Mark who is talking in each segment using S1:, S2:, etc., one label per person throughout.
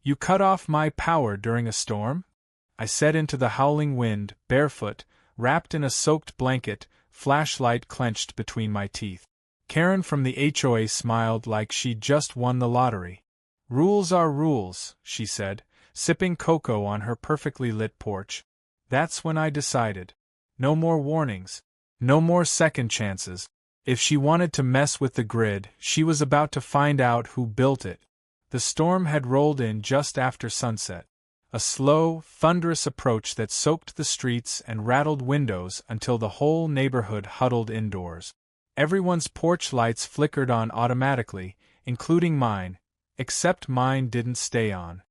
S1: You cut off my power during a storm? I said into the howling wind, barefoot, wrapped in a soaked blanket, flashlight clenched between my teeth. Karen from the HOA smiled like she'd just won the lottery. Rules are rules, she said, sipping cocoa on her perfectly lit porch. That's when I decided. No more warnings. No more second chances. If she wanted to mess with the grid, she was about to find out who built it. The storm had rolled in just after sunset. A slow, thunderous approach that soaked the streets and rattled windows until the whole neighborhood huddled indoors. Everyone's porch lights flickered on automatically, including mine, except mine didn't stay on.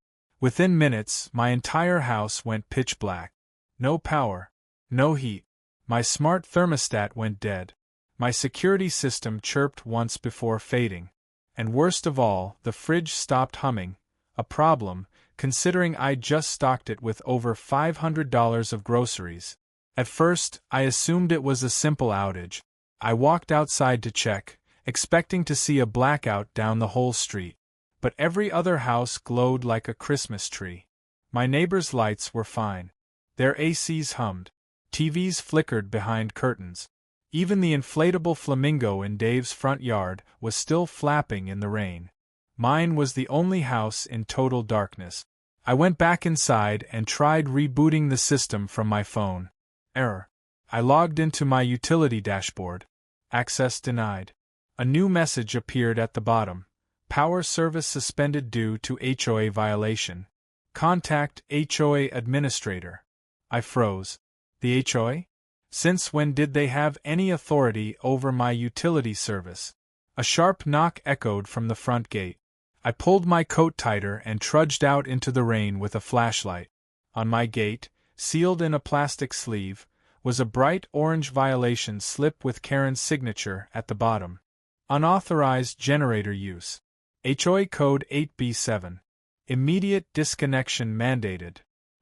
S1: Within minutes, my entire house went pitch black. No power. No heat. My smart thermostat went dead. My security system chirped once before fading. And worst of all, the fridge stopped humming, a problem, considering I'd just stocked it with over $500 of groceries. At first, I assumed it was a simple outage. I walked outside to check, expecting to see a blackout down the whole street. But every other house glowed like a Christmas tree. My neighbors' lights were fine. Their ACs hummed. TVs flickered behind curtains. Even the inflatable flamingo in Dave's front yard was still flapping in the rain. Mine was the only house in total darkness. I went back inside and tried rebooting the system from my phone. Error. I logged into my utility dashboard. Access denied. A new message appeared at the bottom. Power service suspended due to HOA violation. Contact HOA administrator. I froze. The HOA? Since when did they have any authority over my utility service? A sharp knock echoed from the front gate. I pulled my coat tighter and trudged out into the rain with a flashlight. On my gate, sealed in a plastic sleeve, was a bright orange violation slip with Karen's signature at the bottom. Unauthorized generator use. HOA code 8B7. Immediate disconnection mandated.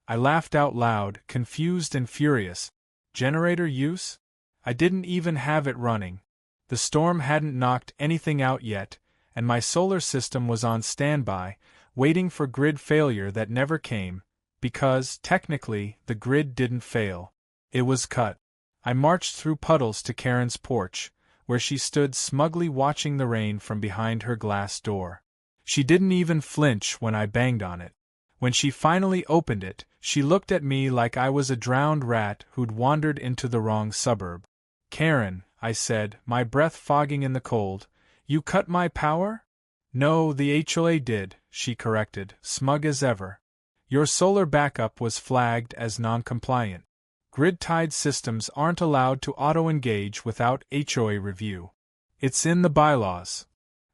S1: I laughed out loud, confused and furious. Generator use? I didn't even have it running. The storm hadn't knocked anything out yet, and my solar system was on standby, waiting for grid failure that never came, because, technically, the grid didn't fail. It was cut. I marched through puddles to Karen's porch, where she stood smugly watching the rain from behind her glass door. She didn't even flinch when I banged on it. When she finally opened it, she looked at me like I was a drowned rat who'd wandered into the wrong suburb. Karen, I said, my breath fogging in the cold, you cut my power? No, the HOA did, she corrected, smug as ever. Your solar backup was flagged as non-compliant. Grid-tied systems aren't allowed to auto-engage without HOA review. It's in the bylaws.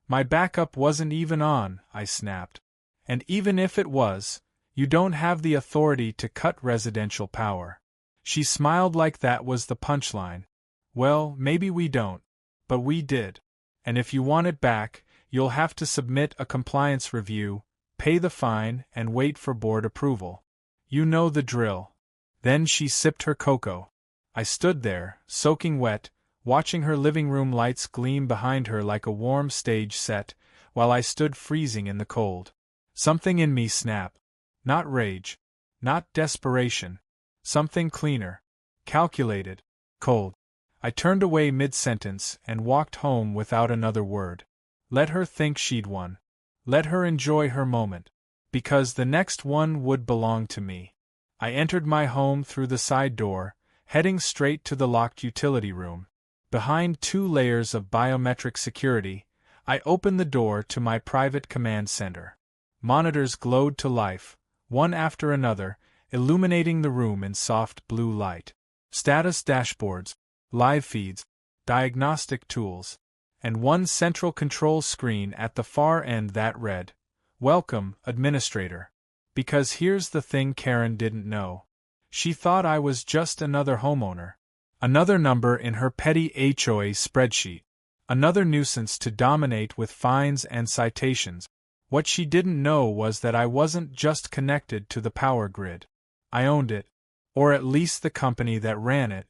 S1: My backup wasn't even on, I snapped. And even if it was, you don't have the authority to cut residential power. She smiled like that was the punchline. Well, maybe we don't. But we did. And if you want it back, you'll have to submit a compliance review, pay the fine, and wait for board approval. You know the drill. Then she sipped her cocoa. I stood there, soaking wet, watching her living room lights gleam behind her like a warm stage set, while I stood freezing in the cold. Something in me snapped. Not rage. Not desperation. Something cleaner. Calculated. Cold. I turned away mid-sentence and walked home without another word. Let her think she'd won. Let her enjoy her moment. Because the next one would belong to me. I entered my home through the side door, heading straight to the locked utility room. Behind 2 layers of biometric security, I opened the door to my private command center. Monitors glowed to life, one after another, illuminating the room in soft blue light. Status dashboards, live feeds, diagnostic tools, and one central control screen at the far end that read, "Welcome, Administrator." Because here's the thing Karen didn't know. She thought I was just another homeowner. Another number in her petty HOA spreadsheet. Another nuisance to dominate with fines and citations. What she didn't know was that I wasn't just connected to the power grid. I owned it. Or at least the company that ran it.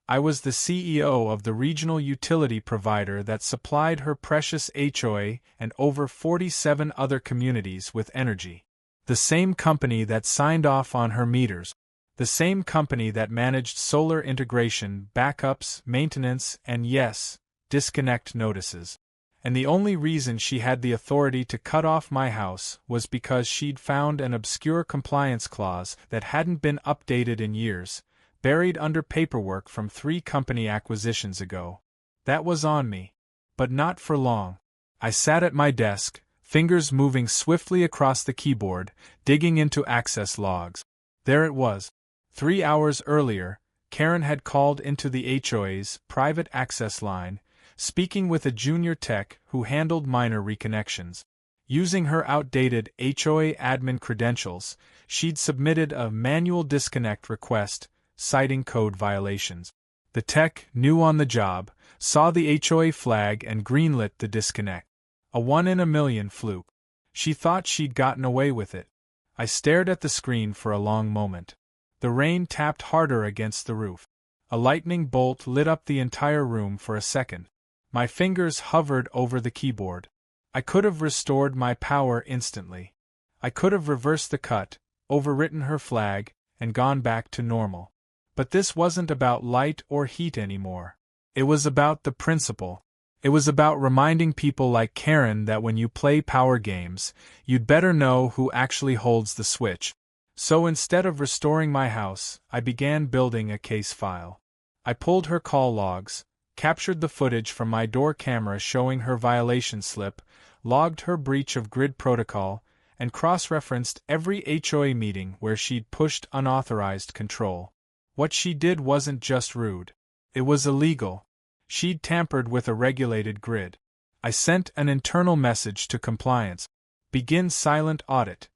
S1: I was the CEO of the regional utility provider that supplied her precious HOA and over 47 other communities with energy. The same company that signed off on her meters. The same company that managed solar integration, backups, maintenance, and yes, disconnect notices. And the only reason she had the authority to cut off my house was because she'd found an obscure compliance clause that hadn't been updated in years, buried under paperwork from 3 company acquisitions ago. That was on me. But not for long. I sat at my desk, fingers moving swiftly across the keyboard, digging into access logs. There it was. 3 hours earlier, Karen had called into the HOA's private access line, speaking with a junior tech who handled minor reconnections. Using her outdated HOA admin credentials, she'd submitted a manual disconnect request, citing code violations. The tech, new on the job, saw the HOA flag and greenlit the disconnect. A 1 in a million fluke. She thought she'd gotten away with it. I stared at the screen for a long moment. The rain tapped harder against the roof. A lightning bolt lit up the entire room for a second. My fingers hovered over the keyboard. I could have restored my power instantly. I could have reversed the cut, overwritten her flag, and gone back to normal. But this wasn't about light or heat anymore. It was about the principle. It was about reminding people like Karen that when you play power games, you'd better know who actually holds the switch. So instead of restoring my house, I began building a case file. I pulled her call logs, captured the footage from my door camera showing her violation slip, logged her breach of grid protocol, and cross-referenced every HOA meeting where she'd pushed unauthorized control. What she did wasn't just rude. It was illegal. She'd tampered with a regulated grid. I sent an internal message to compliance. Begin silent audit.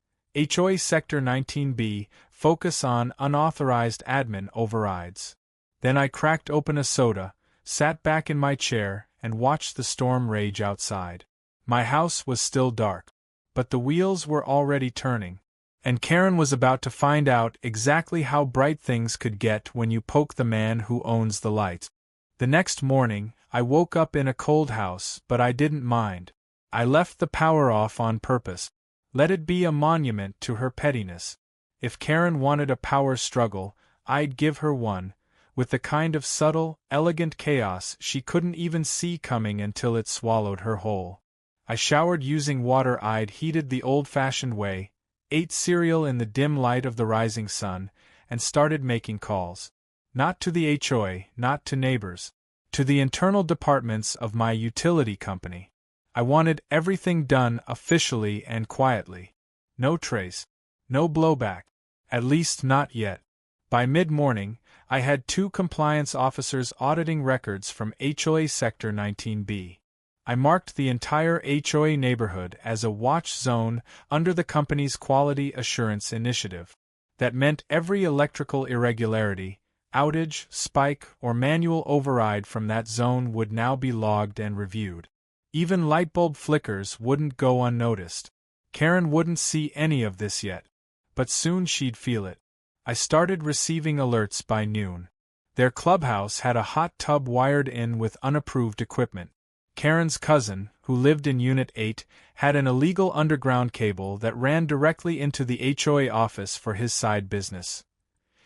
S1: HOA Sector 19B, focus on unauthorized admin overrides. Then I cracked open a soda, sat back in my chair, and watched the storm rage outside. My house was still dark. But the wheels were already turning. And Karen was about to find out exactly how bright things could get when you poke the man who owns the lights. The next morning, I woke up in a cold house, but I didn't mind. I left the power off on purpose. Let it be a monument to her pettiness. If Karen wanted a power struggle, I'd give her one, with the kind of subtle, elegant chaos she couldn't even see coming until it swallowed her whole. I showered using water I'd heated the old-fashioned way, ate cereal in the dim light of the rising sun, and started making calls. Not to the HOA, not to neighbors. To the internal departments of my utility company. I wanted everything done officially and quietly. No trace. No blowback. At least not yet. By mid-morning, I had 2 compliance officers auditing records from HOA Sector 19B. I marked the entire HOA neighborhood as a watch zone under the company's Quality Assurance Initiative. That meant every electrical irregularity, outage, spike, or manual override from that zone would now be logged and reviewed. Even lightbulb flickers wouldn't go unnoticed. Karen wouldn't see any of this yet. But soon she'd feel it. I started receiving alerts by noon. Their clubhouse had a hot tub wired in with unapproved equipment. Karen's cousin, who lived in Unit 8, had an illegal underground cable that ran directly into the HOA office for his side business.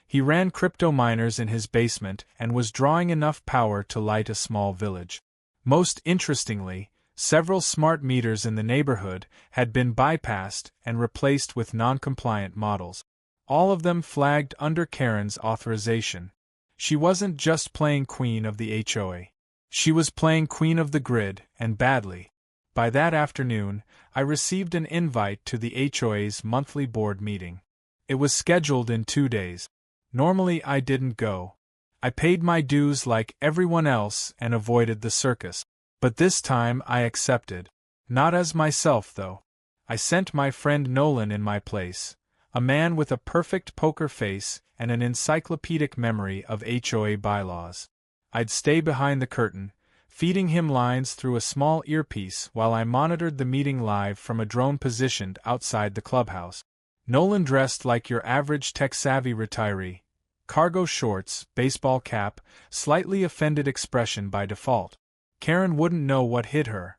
S1: He ran crypto miners in his basement and was drawing enough power to light a small village. Most interestingly, several smart meters in the neighborhood had been bypassed and replaced with non-compliant models. All of them flagged under Karen's authorization. She wasn't just playing queen of the HOA. She was playing queen of the grid, and badly. By that afternoon, I received an invite to the HOA's monthly board meeting. It was scheduled in 2 days. Normally I didn't go. I paid my dues like everyone else and avoided the circus. But this time I accepted. Not as myself, though. I sent my friend Nolan in my place, a man with a perfect poker face and an encyclopedic memory of HOA bylaws. I'd stay behind the curtain, feeding him lines through a small earpiece while I monitored the meeting live from a drone positioned outside the clubhouse. Nolan dressed like your average tech-savvy retiree. Cargo shorts, baseball cap, slightly offended expression by default. Karen wouldn't know what hit her.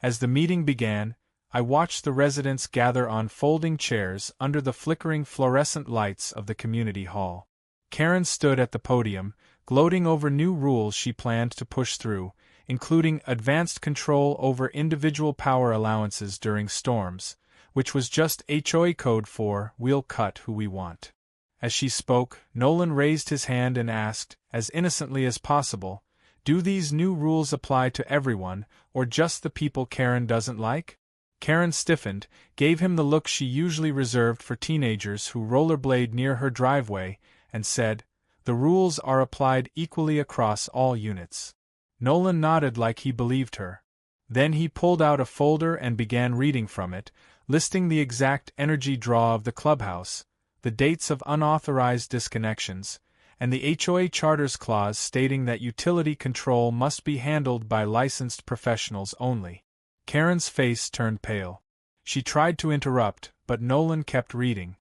S1: As the meeting began, I watched the residents gather on folding chairs under the flickering fluorescent lights of the community hall. Karen stood at the podium, gloating over new rules she planned to push through, including advanced control over individual power allowances during storms, which was just HOA code for "we'll cut who we want." As she spoke, Nolan raised his hand and asked, as innocently as possible, "Do these new rules apply to everyone, or just the people Karen doesn't like?" Karen stiffened, gave him the look she usually reserved for teenagers who rollerblade near her driveway, and said, "The rules are applied equally across all units." Nolan nodded like he believed her. Then he pulled out a folder and began reading from it, listing the exact energy draw of the clubhouse, the dates of unauthorized disconnections, and the HOA Charter's clause stating that utility control must be handled by licensed professionals only. Karen's face turned pale. She tried to interrupt, but Nolan kept reading.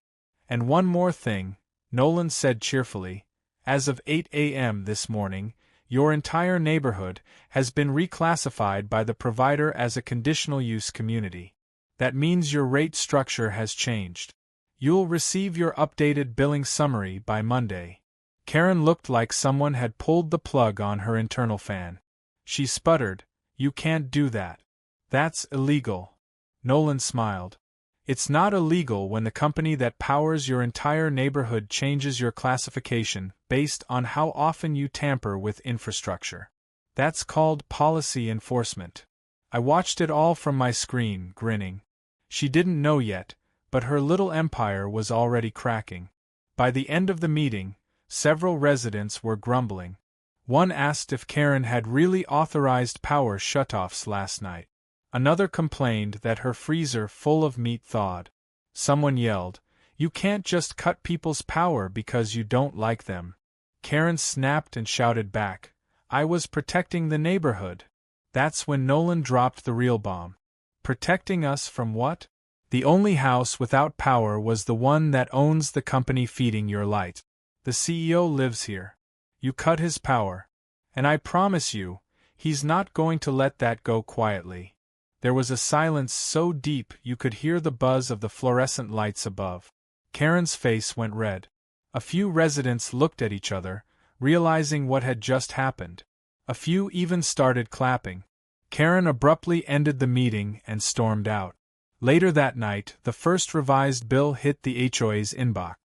S1: "And one more thing," Nolan said cheerfully. "As of 8 a.m. this morning, your entire neighborhood has been reclassified by the provider as a conditional use community. That means your rate structure has changed. You'll receive your updated billing summary by Monday." Karen looked like someone had pulled the plug on her internal fan. She sputtered, "You can't do that. That's illegal." Nolan smiled. "It's not illegal when the company that powers your entire neighborhood changes your classification based on how often you tamper with infrastructure. That's called policy enforcement." I watched it all from my screen, grinning. She didn't know yet, but her little empire was already cracking. By the end of the meeting, several residents were grumbling. One asked if Karen had really authorized power shutoffs last night. Another complained that her freezer full of meat thawed. Someone yelled, "You can't just cut people's power because you don't like them." Karen snapped and shouted back, "I was protecting the neighborhood." That's when Nolan dropped the real bomb. Protecting us from what? The only house without power was the one that owns the company feeding your light. The CEO lives here. You cut his power. And I promise you, he's not going to let that go quietly. There was a silence so deep you could hear the buzz of the fluorescent lights above. Karen's face went red. A few residents looked at each other, realizing what had just happened. A few even started clapping. Karen abruptly ended the meeting and stormed out. Later that night, the first revised bill hit the HOA's inbox.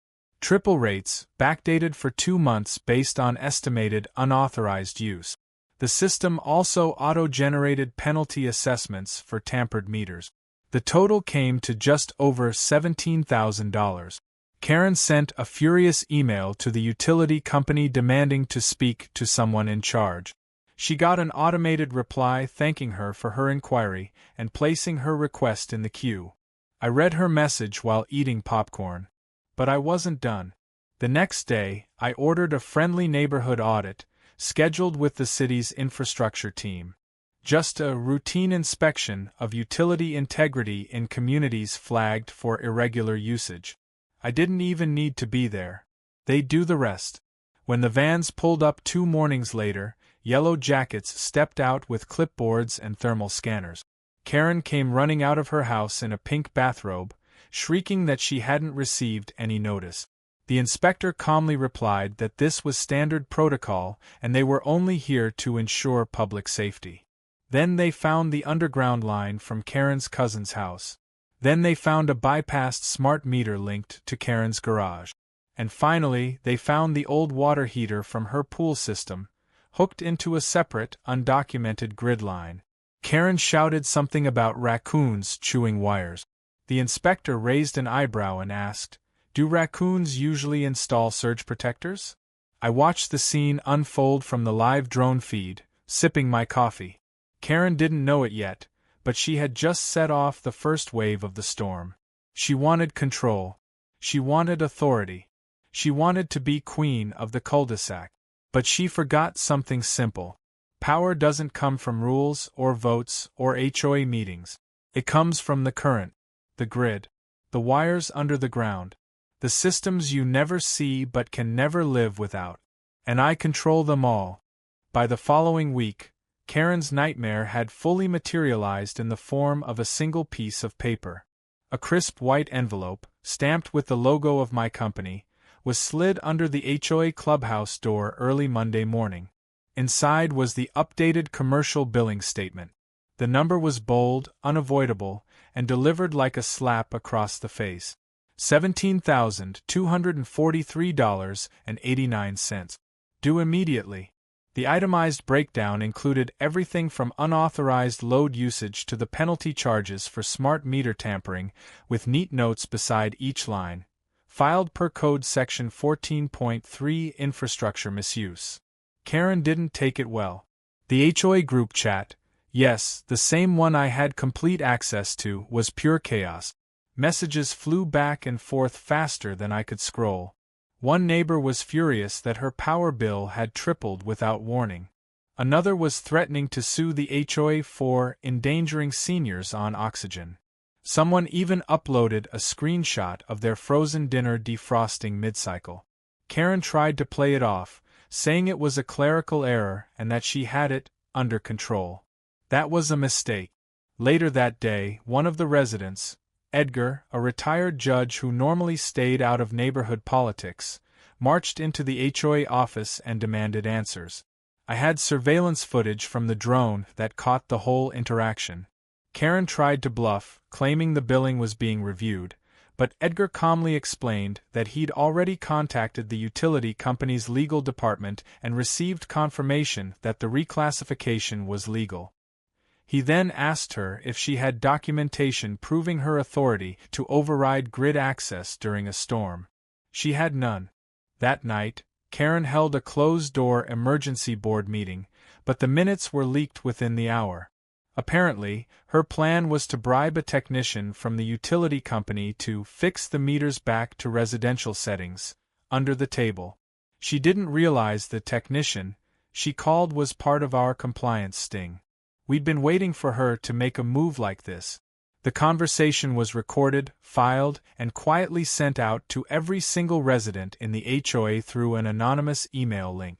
S1: Triple rates, backdated for 2 months based on estimated unauthorized use. The system also auto-generated penalty assessments for tampered meters. The total came to just over $17,000. Karen sent a furious email to the utility company demanding to speak to someone in charge. She got an automated reply thanking her for her inquiry and placing her request in the queue. I read her message while eating popcorn. But I wasn't done. The next day, I ordered a friendly neighborhood audit, scheduled with the city's infrastructure team. Just a routine inspection of utility integrity in communities flagged for irregular usage. I didn't even need to be there. They do the rest. When the vans pulled up 2 mornings later, yellow jackets stepped out with clipboards and thermal scanners. Karen came running out of her house in a pink bathrobe, shrieking that she hadn't received any notice. The inspector calmly replied that this was standard protocol and they were only here to ensure public safety. Then they found the underground line from Karen's cousin's house. Then they found a bypassed smart meter linked to Karen's garage. And finally, they found the old water heater from her pool system, hooked into a separate, undocumented grid line. Karen shouted something about raccoons chewing wires. The inspector raised an eyebrow and asked, "Do raccoons usually install surge protectors?" I watched the scene unfold from the live drone feed, sipping my coffee. Karen didn't know it yet, but she had just set off the first wave of the storm. She wanted control. She wanted authority. She wanted to be queen of the cul-de-sac. But she forgot something simple. Power doesn't come from rules or votes or HOA meetings. It comes from the current, the grid, the wires under the ground, the systems you never see but can never live without. And I control them all. By the following week, Karen's nightmare had fully materialized in the form of a single piece of paper. A crisp white envelope, stamped with the logo of my company, was slid under the HOA clubhouse door early Monday morning. Inside was the updated commercial billing statement. The number was bold, unavoidable, and delivered like a slap across the face. $17,243.89. Due immediately. The itemized breakdown included everything from unauthorized load usage to the penalty charges for smart meter tampering, with neat notes beside each line. Filed per Code Section 14.3 Infrastructure Misuse. Karen didn't take it well. The HOA group chat, yes, the same one I had complete access to, was pure chaos. Messages flew back and forth faster than I could scroll. One neighbor was furious that her power bill had tripled without warning. Another was threatening to sue the HOA for endangering seniors on oxygen. Someone even uploaded a screenshot of their frozen dinner defrosting mid-cycle. Karen tried to play it off, saying it was a clerical error and that she had it under control. That was a mistake. Later that day, one of the residents, Edgar, a retired judge who normally stayed out of neighborhood politics, marched into the HOA office and demanded answers. I had surveillance footage from the drone that caught the whole interaction. Karen tried to bluff, claiming the billing was being reviewed, but Edgar calmly explained that he'd already contacted the utility company's legal department and received confirmation that the reclassification was legal. He then asked her if she had documentation proving her authority to override grid access during a storm. She had none. That night, Karen held a closed-door emergency board meeting, but the minutes were leaked within the hour. Apparently, her plan was to bribe a technician from the utility company to fix the meters back to residential settings, under the table. She didn't realize the technician she called was part of our compliance sting. We'd been waiting for her to make a move like this. The conversation was recorded, filed, and quietly sent out to every single resident in the HOA through an anonymous email link.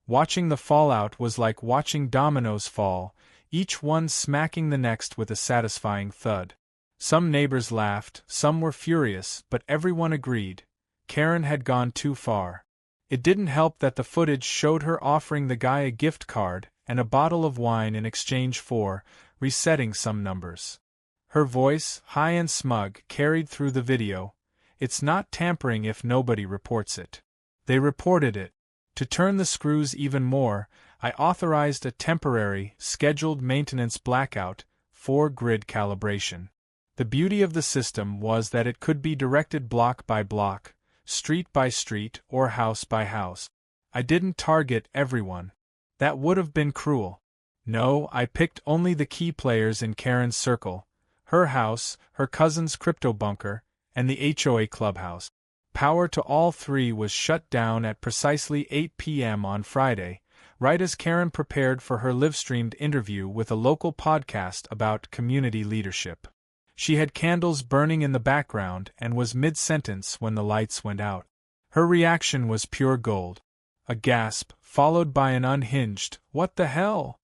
S1: Watching the fallout was like watching dominoes fall, each one smacking the next with a satisfying thud. Some neighbors laughed, some were furious, but everyone agreed. Karen had gone too far. It didn't help that the footage showed her offering the guy a gift card and a bottle of wine in exchange for resetting some numbers. Her voice, high and smug, carried through the video. It's not tampering if nobody reports it. They reported it. To turn the screws even more, I authorized a temporary, scheduled maintenance blackout for grid calibration. The beauty of the system was that it could be directed block by block, street by street, or house by house. I didn't target everyone. That would have been cruel. No, I picked only the key players in Karen's circle, her house, her cousin's crypto bunker, and the HOA clubhouse. Power to all three was shut down at precisely 8 p.m. on Friday, right as Karen prepared for her live-streamed interview with a local podcast about community leadership. She had candles burning in the background and was mid-sentence when the lights went out. Her reaction was pure gold. A gasp, followed by an unhinged, "What the hell?"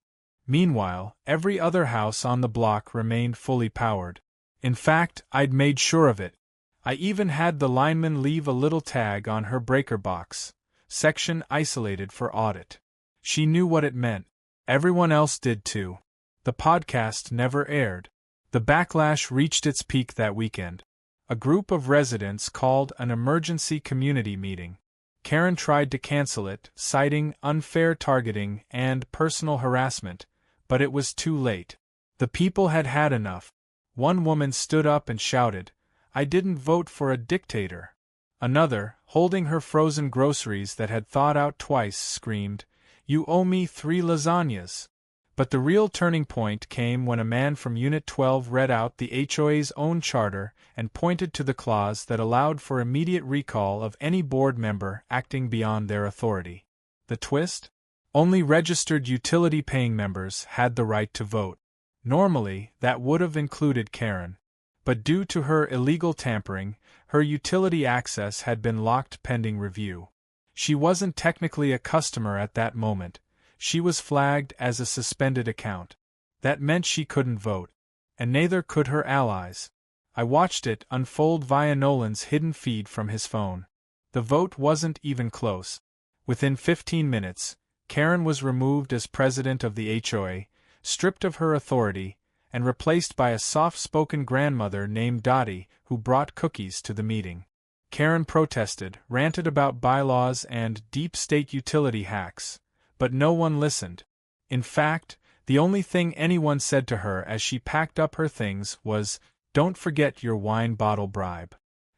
S1: Meanwhile, every other house on the block remained fully powered. In fact, I'd made sure of it. I even had the lineman leave a little tag on her breaker box, section isolated for audit. She knew what it meant. Everyone else did too. The podcast never aired. The backlash reached its peak that weekend. A group of residents called an emergency community meeting. Karen tried to cancel it, citing unfair targeting and personal harassment, but it was too late. The people had had enough. One woman stood up and shouted, "I didn't vote for a dictator." Another, holding her frozen groceries that had thawed out twice, screamed, "You owe me 3 lasagnas." But the real turning point came when a man from Unit 12 read out the HOA's own charter and pointed to the clause that allowed for immediate recall of any board member acting beyond their authority. The twist? Only registered utility-paying members had the right to vote. Normally, that would have included Karen. But due to her illegal tampering, her utility access had been locked pending review. She wasn't technically a customer at that moment. She was flagged as a suspended account. That meant she couldn't vote. And neither could her allies. I watched it unfold via Nolan's hidden feed from his phone. The vote wasn't even close. Within 15 minutes, Karen was removed as president of the HOA, stripped of her authority, and replaced by a soft-spoken grandmother named Dottie who brought cookies to the meeting. Karen protested, ranted about bylaws and deep state utility hacks, but no one listened. In fact, the only thing anyone said to her as she packed up her things was, "Don't forget your wine bottle bribe."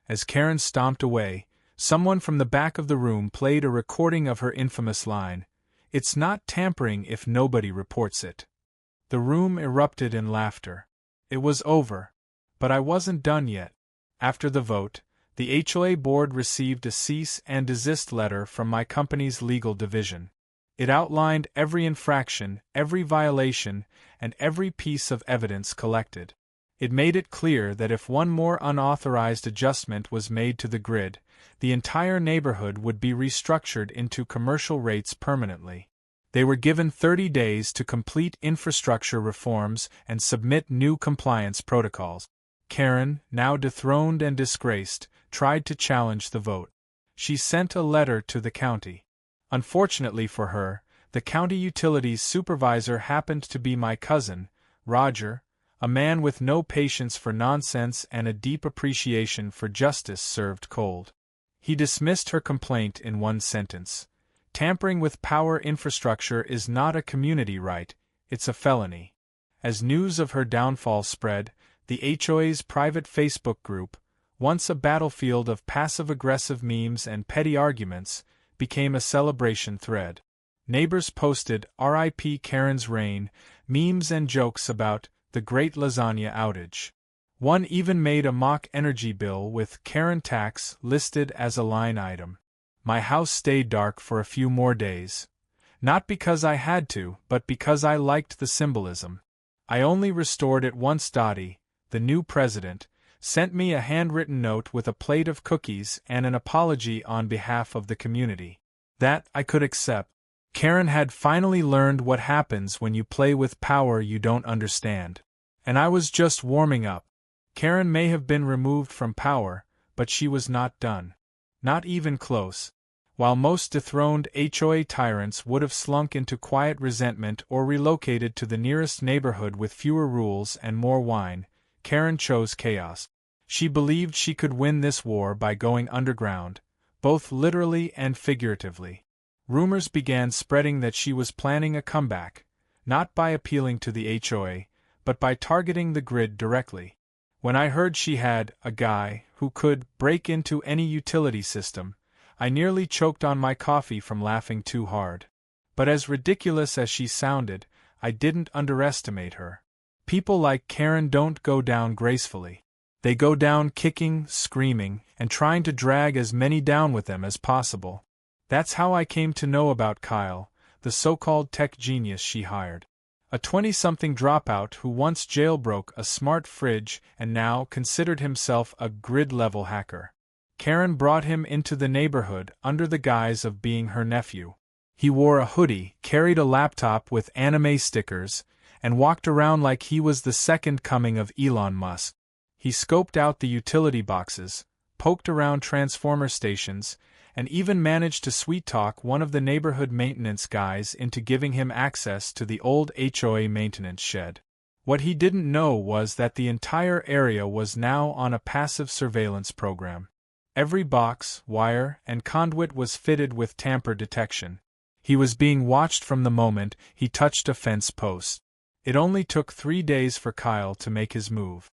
S1: As Karen stomped away, someone from the back of the room played a recording of her infamous line, "It's not tampering if nobody reports it." The room erupted in laughter. It was over. But I wasn't done yet. After the vote, the HOA board received a cease and desist letter from my company's legal division. It outlined every infraction, every violation, and every piece of evidence collected. It made it clear that if one more unauthorized adjustment was made to the grid, the entire neighborhood would be restructured into commercial rates permanently. They were given 30 days to complete infrastructure reforms and submit new compliance protocols. Karen, now dethroned and disgraced, tried to challenge the vote. She sent a letter to the county. Unfortunately for her, the county utilities supervisor happened to be my cousin, Roger, a man with no patience for nonsense and a deep appreciation for justice served cold. He dismissed her complaint in one sentence. Tampering with power infrastructure is not a community right, it's a felony. As news of her downfall spread, the HOA's private Facebook group, once a battlefield of passive-aggressive memes and petty arguments, became a celebration thread. Neighbors posted "R.I.P. Karen's reign," memes and jokes about the Great Lasagna Outage. One even made a mock energy bill with Karen tax listed as a line item. My house stayed dark for a few more days. Not because I had to, but because I liked the symbolism. I only restored it once Dottie, the new president, sent me a handwritten note with a plate of cookies and an apology on behalf of the community. That I could accept. Karen had finally learned what happens when you play with power you don't understand. And I was just warming up. Karen may have been removed from power, but she was not done. Not even close. While most dethroned HOA tyrants would have slunk into quiet resentment or relocated to the nearest neighborhood with fewer rules and more wine, Karen chose chaos. She believed she could win this war by going underground, both literally and figuratively. Rumors began spreading that she was planning a comeback, not by appealing to the HOA, but by targeting the grid directly. When I heard she had a guy who could break into any utility system, I nearly choked on my coffee from laughing too hard. But as ridiculous as she sounded, I didn't underestimate her. People like Karen don't go down gracefully. They go down kicking, screaming, and trying to drag as many down with them as possible. That's how I came to know about Kyle, the so-called tech genius she hired. A 20-something dropout who once jailbroke a smart fridge and now considered himself a grid-level hacker. Karen brought him into the neighborhood under the guise of being her nephew. He wore a hoodie, carried a laptop with anime stickers, and walked around like he was the second coming of Elon Musk. He scoped out the utility boxes, poked around transformer stations, and even managed to sweet-talk one of the neighborhood maintenance guys into giving him access to the old HOA maintenance shed. What he didn't know was that the entire area was now on a passive surveillance program. Every box, wire, and conduit was fitted with tamper detection. He was being watched from the moment he touched a fence post. It only took 3 days for Kyle to make his move.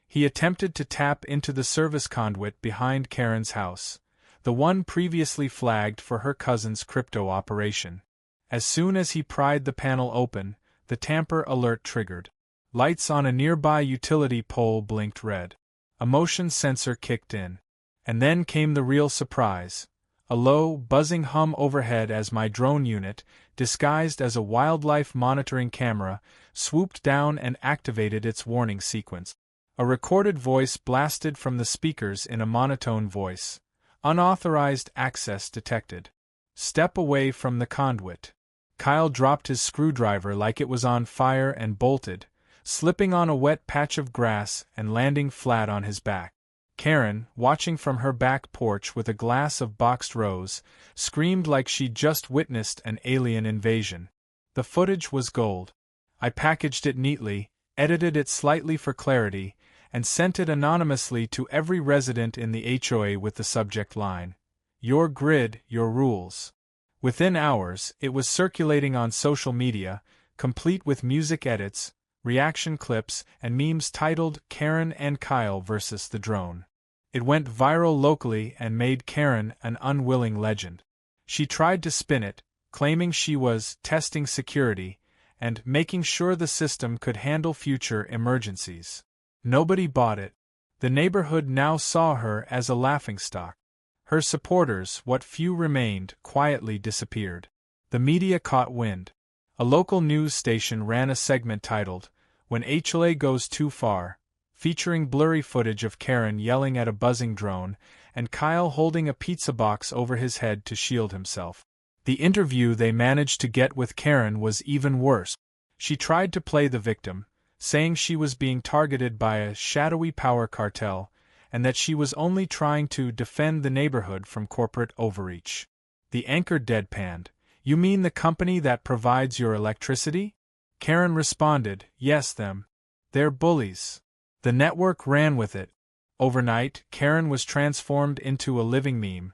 S1: He attempted to tap into the service conduit behind Karen's house, the one previously flagged for her cousin's crypto operation. As soon as he pried the panel open, the tamper alert triggered. Lights on a nearby utility pole blinked red. A motion sensor kicked in. And then came the real surprise. A low, buzzing hum overhead as my drone unit, disguised as a wildlife monitoring camera, swooped down and activated its warning sequence. A recorded voice blasted from the speakers in a monotone voice. Unauthorized access detected. Step away from the conduit. Kyle dropped his screwdriver like it was on fire and bolted, slipping on a wet patch of grass and landing flat on his back. Karen, watching from her back porch with a glass of boxed rose, screamed like she'd just witnessed an alien invasion. The footage was gold. I packaged it neatly, edited it slightly for clarity, and sent it anonymously to every resident in the HOA with the subject line, "Your grid, your rules." Within hours, it was circulating on social media, complete with music edits, reaction clips, and memes titled "Karen and Kyle vs. the Drone." It went viral locally and made Karen an unwilling legend. She tried to spin it, claiming she was testing security and making sure the system could handle future emergencies. Nobody bought it. The neighborhood now saw her as a laughingstock. Her supporters, what few remained, quietly disappeared. The media caught wind. A local news station ran a segment titled, "When HOA Goes Too Far," featuring blurry footage of Karen yelling at a buzzing drone and Kyle holding a pizza box over his head to shield himself. The interview they managed to get with Karen was even worse. She tried to play the victim, saying she was being targeted by a shadowy power cartel and that she was only trying to defend the neighborhood from corporate overreach. The anchor deadpanned, "You mean the company that provides your electricity?" Karen responded, "Yes, them. They're bullies." The network ran with it. Overnight, Karen was transformed into a living meme,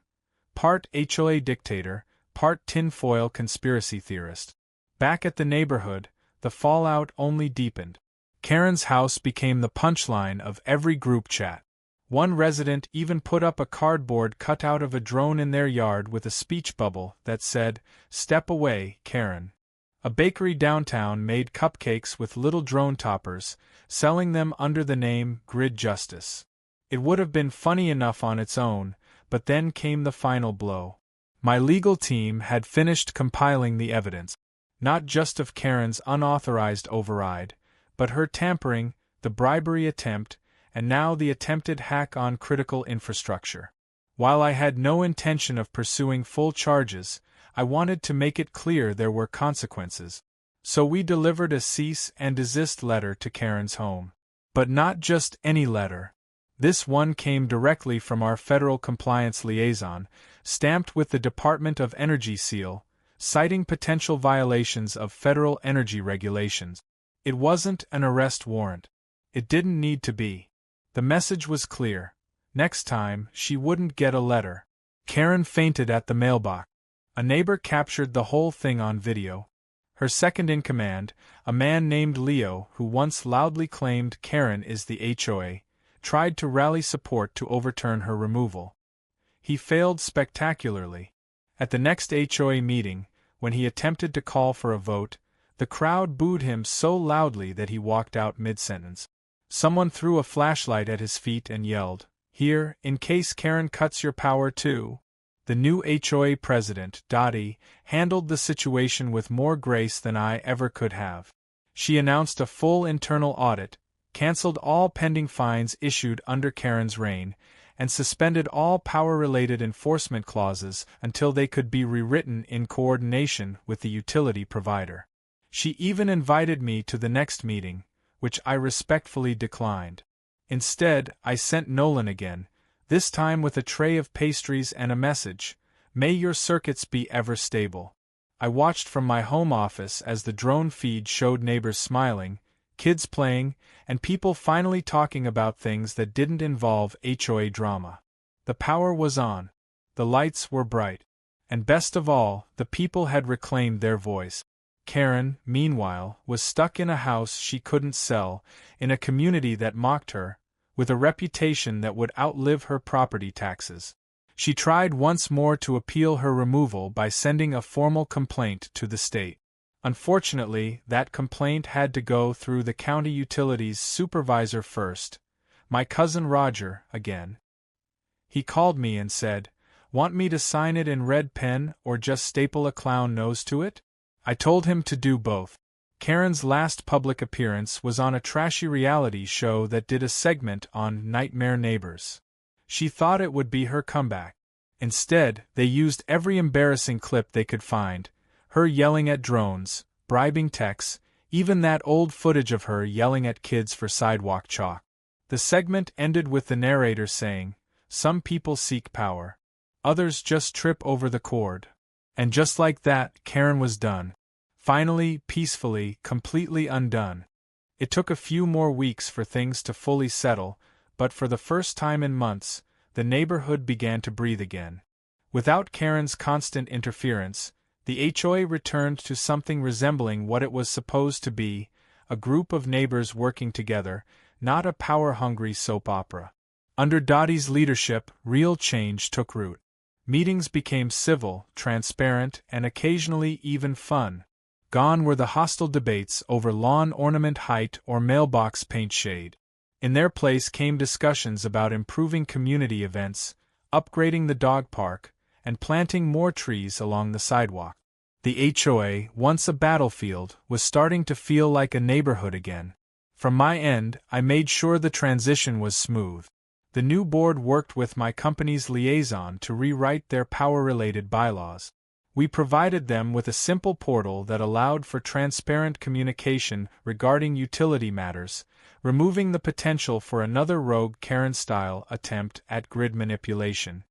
S1: part HOA dictator, part tinfoil conspiracy theorist. Back at the neighborhood, the fallout only deepened. Karen's house became the punchline of every group chat. One resident even put up a cardboard cutout of a drone in their yard with a speech bubble that said, "Step away, Karen." A bakery downtown made cupcakes with little drone toppers, selling them under the name Grid Justice. It would have been funny enough on its own, but then came the final blow. My legal team had finished compiling the evidence, not just of Karen's unauthorized override, but her tampering, the bribery attempt, and now the attempted hack on critical infrastructure. While I had no intention of pursuing full charges, I wanted to make it clear there were consequences. So we delivered a cease and desist letter to Karen's home. But not just any letter. This one came directly from our federal compliance liaison, stamped with the Department of Energy seal, citing potential violations of federal energy regulations. It wasn't an arrest warrant. It didn't need to be. The message was clear. Next time, she wouldn't get a letter. Karen fainted at the mailbox. A neighbor captured the whole thing on video. Her second-in-command, a man named Leo who once loudly claimed Karen is the HOA, tried to rally support to overturn her removal. He failed spectacularly. At the next HOA meeting, when he attempted to call for a vote, the crowd booed him so loudly that he walked out mid-sentence. Someone threw a flashlight at his feet and yelled, "Here, in case Karen cuts your power too." The new HOA president, Dottie, handled the situation with more grace than I ever could have. She announced a full internal audit, canceled all pending fines issued under Karen's reign, and suspended all power-related enforcement clauses until they could be rewritten in coordination with the utility provider. She even invited me to the next meeting, which I respectfully declined. Instead, I sent Nolan again, this time with a tray of pastries and a message, "May your circuits be ever stable." I watched from my home office as the drone feed showed neighbors smiling, kids playing, and people finally talking about things that didn't involve HOA drama. The power was on. The lights were bright. And best of all, the people had reclaimed their voice. Karen, meanwhile, was stuck in a house she couldn't sell, in a community that mocked her, with a reputation that would outlive her property taxes. She tried once more to appeal her removal by sending a formal complaint to the state. Unfortunately, that complaint had to go through the county utilities supervisor first, my cousin Roger, again. He called me and said, "Want me to sign it in red pen or just staple a clown nose to it?" I told him to do both. Karen's last public appearance was on a trashy reality show that did a segment on nightmare neighbors. She thought it would be her comeback. Instead, they used every embarrassing clip they could find, Her yelling at drones, bribing techs, even that old footage of her yelling at kids for sidewalk chalk. The segment ended with the narrator saying, "Some people seek power. Others just trip over the cord." And just like that, Karen was done. Finally, peacefully, completely undone. It took a few more weeks for things to fully settle, but for the first time in months, the neighborhood began to breathe again. Without Karen's constant interference, the HOA returned to something resembling what it was supposed to be, a group of neighbors working together, not a power-hungry soap opera. Under Dottie's leadership, real change took root. Meetings became civil, transparent, and occasionally even fun. Gone were the hostile debates over lawn ornament height or mailbox paint shade. In their place came discussions about improving community events, upgrading the dog park, and planting more trees along the sidewalk. The HOA, once a battlefield, was starting to feel like a neighborhood again. From my end, I made sure the transition was smooth. The new board worked with my company's liaison to rewrite their power-related bylaws. We provided them with a simple portal that allowed for transparent communication regarding utility matters, removing the potential for another rogue Karen-style attempt at grid manipulation.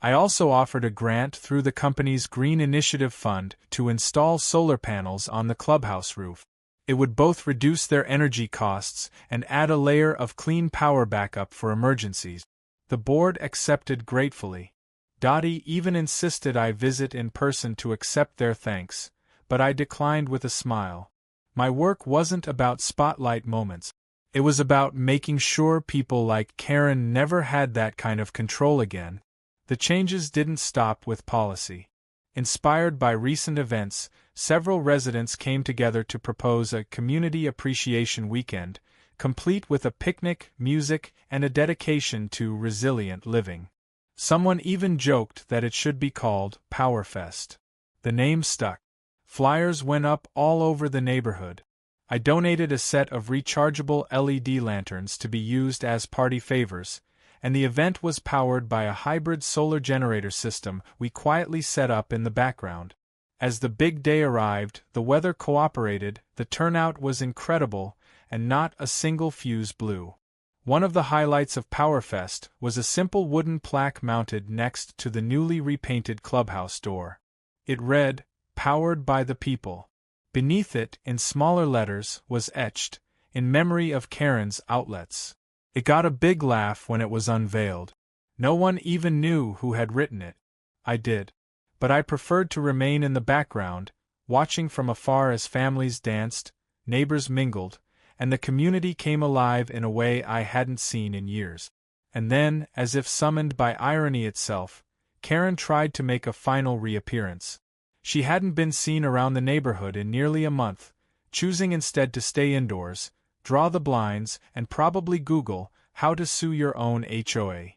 S1: I also offered a grant through the company's Green Initiative Fund to install solar panels on the clubhouse roof. It would both reduce their energy costs and add a layer of clean power backup for emergencies. The board accepted gratefully. Dottie even insisted I visit in person to accept their thanks, but I declined with a smile. My work wasn't about spotlight moments. It was about making sure people like Karen never had that kind of control again. The changes didn't stop with policy. Inspired by recent events, several residents came together to propose a community appreciation weekend, complete with a picnic, music, and a dedication to resilient living. Someone even joked that it should be called Powerfest. The name stuck. Flyers went up all over the neighborhood. I donated a set of rechargeable LED lanterns to be used as party favors, and the event was powered by a hybrid solar generator system we quietly set up in the background. As the big day arrived, the weather cooperated, the turnout was incredible, and not a single fuse blew. One of the highlights of Powerfest was a simple wooden plaque mounted next to the newly repainted clubhouse door. It read, "Powered by the People." Beneath it, in smaller letters, was etched, "In memory of Karen's outlets." It got a big laugh when it was unveiled. No one even knew who had written it. I did. But I preferred to remain in the background, watching from afar as families danced, neighbors mingled, and the community came alive in a way I hadn't seen in years. And then, as if summoned by irony itself, Karen tried to make a final reappearance. She hadn't been seen around the neighborhood in nearly a month, choosing instead to stay indoors, draw the blinds, and probably Google how to sue your own HOA.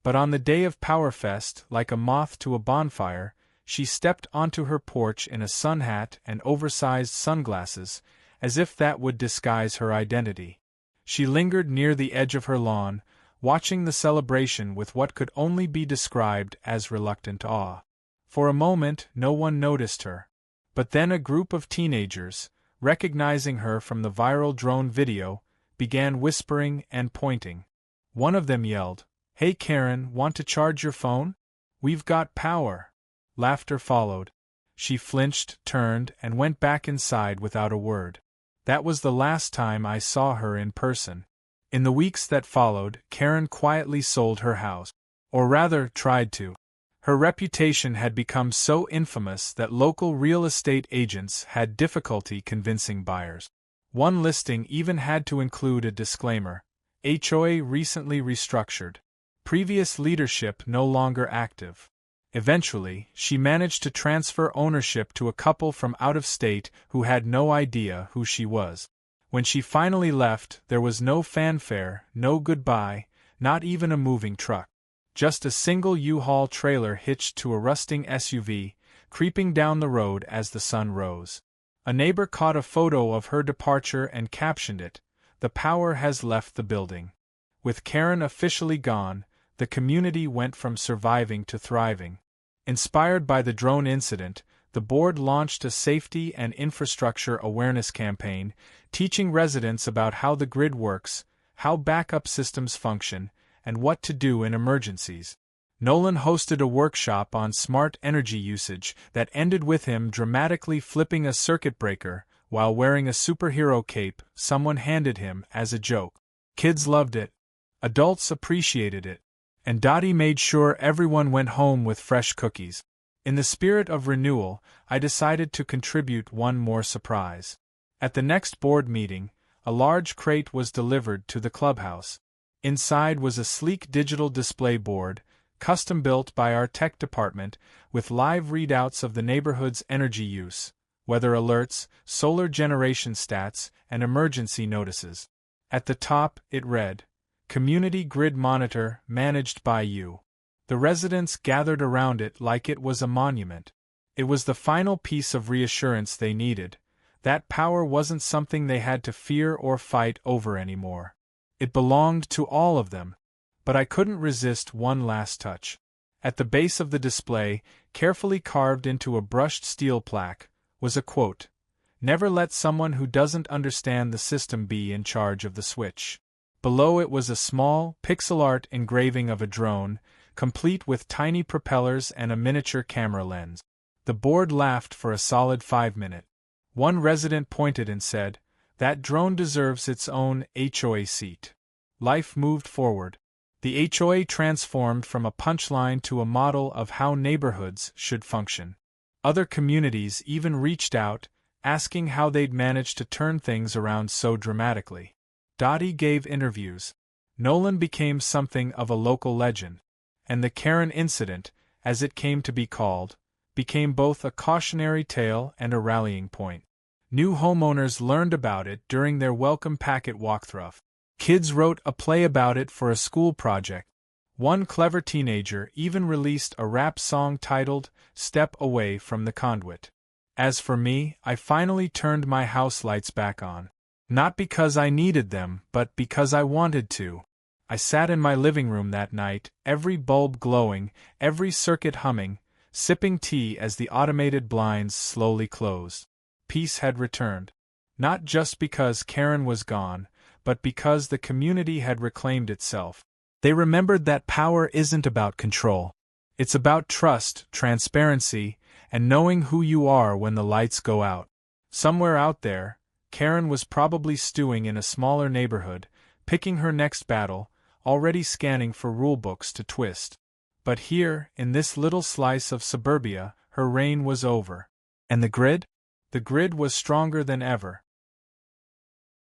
S1: But on the day of Powerfest, like a moth to a bonfire, she stepped onto her porch in a sun hat and oversized sunglasses, as if that would disguise her identity. She lingered near the edge of her lawn, watching the celebration with what could only be described as reluctant awe. For a moment, no one noticed her. But then a group of teenagers, recognizing her from the viral drone video, began whispering and pointing. One of them yelled, "Hey Karen, want to charge your phone? We've got power." Laughter followed. She flinched, turned, and went back inside without a word. That was the last time I saw her in person. In the weeks that followed, Karen quietly sold her house. Or rather, tried to. Her reputation had become so infamous that local real estate agents had difficulty convincing buyers. One listing even had to include a disclaimer: HOA recently restructured. Previous leadership no longer active. Eventually, she managed to transfer ownership to a couple from out of state who had no idea who she was. When she finally left, there was no fanfare, no goodbye, not even a moving truck. Just a single U-Haul trailer hitched to a rusting SUV, creeping down the road as the sun rose. A neighbor caught a photo of her departure and captioned it, "The power has left the building." With Karen officially gone, the community went from surviving to thriving. Inspired by the drone incident, the board launched a safety and infrastructure awareness campaign, teaching residents about how the grid works, how backup systems function, and what to do in emergencies. Nolan hosted a workshop on smart energy usage that ended with him dramatically flipping a circuit breaker while wearing a superhero cape someone handed him as a joke. Kids loved it. Adults appreciated it. And Dottie made sure everyone went home with fresh cookies. In the spirit of renewal, I decided to contribute one more surprise. At the next board meeting, a large crate was delivered to the clubhouse. Inside was a sleek digital display board, custom-built by our tech department, with live readouts of the neighborhood's energy use, weather alerts, solar generation stats, and emergency notices. At the top, it read, "Community Grid Monitor, managed by you." The residents gathered around it like it was a monument. It was the final piece of reassurance they needed. That power wasn't something they had to fear or fight over anymore. It belonged to all of them. But I couldn't resist one last touch. At the base of the display, carefully carved into a brushed steel plaque, was a quote, "Never let someone who doesn't understand the system be in charge of the switch." Below it was a small, pixel art engraving of a drone, complete with tiny propellers and a miniature camera lens. The board laughed for a solid 5 minutes. One resident pointed and said, "That drone deserves its own HOA seat." Life moved forward. The HOA transformed from a punchline to a model of how neighborhoods should function. Other communities even reached out, asking how they'd managed to turn things around so dramatically. Dottie gave interviews. Nolan became something of a local legend. And the Karen incident, as it came to be called, became both a cautionary tale and a rallying point. New homeowners learned about it during their welcome packet walkthrough. Kids wrote a play about it for a school project. One clever teenager even released a rap song titled "Step Away from the Conduit." As for me, I finally turned my house lights back on. Not because I needed them, but because I wanted to. I sat in my living room that night, every bulb glowing, every circuit humming, sipping tea as the automated blinds slowly closed. Peace had returned. Not just because Karen was gone, but because the community had reclaimed itself. They remembered that power isn't about control. It's about trust, transparency, and knowing who you are when the lights go out. Somewhere out there, Karen was probably stewing in a smaller neighborhood, picking her next battle, already scanning for rulebooks to twist. But here, in this little slice of suburbia, her reign was over. And the grid? The grid was stronger than ever.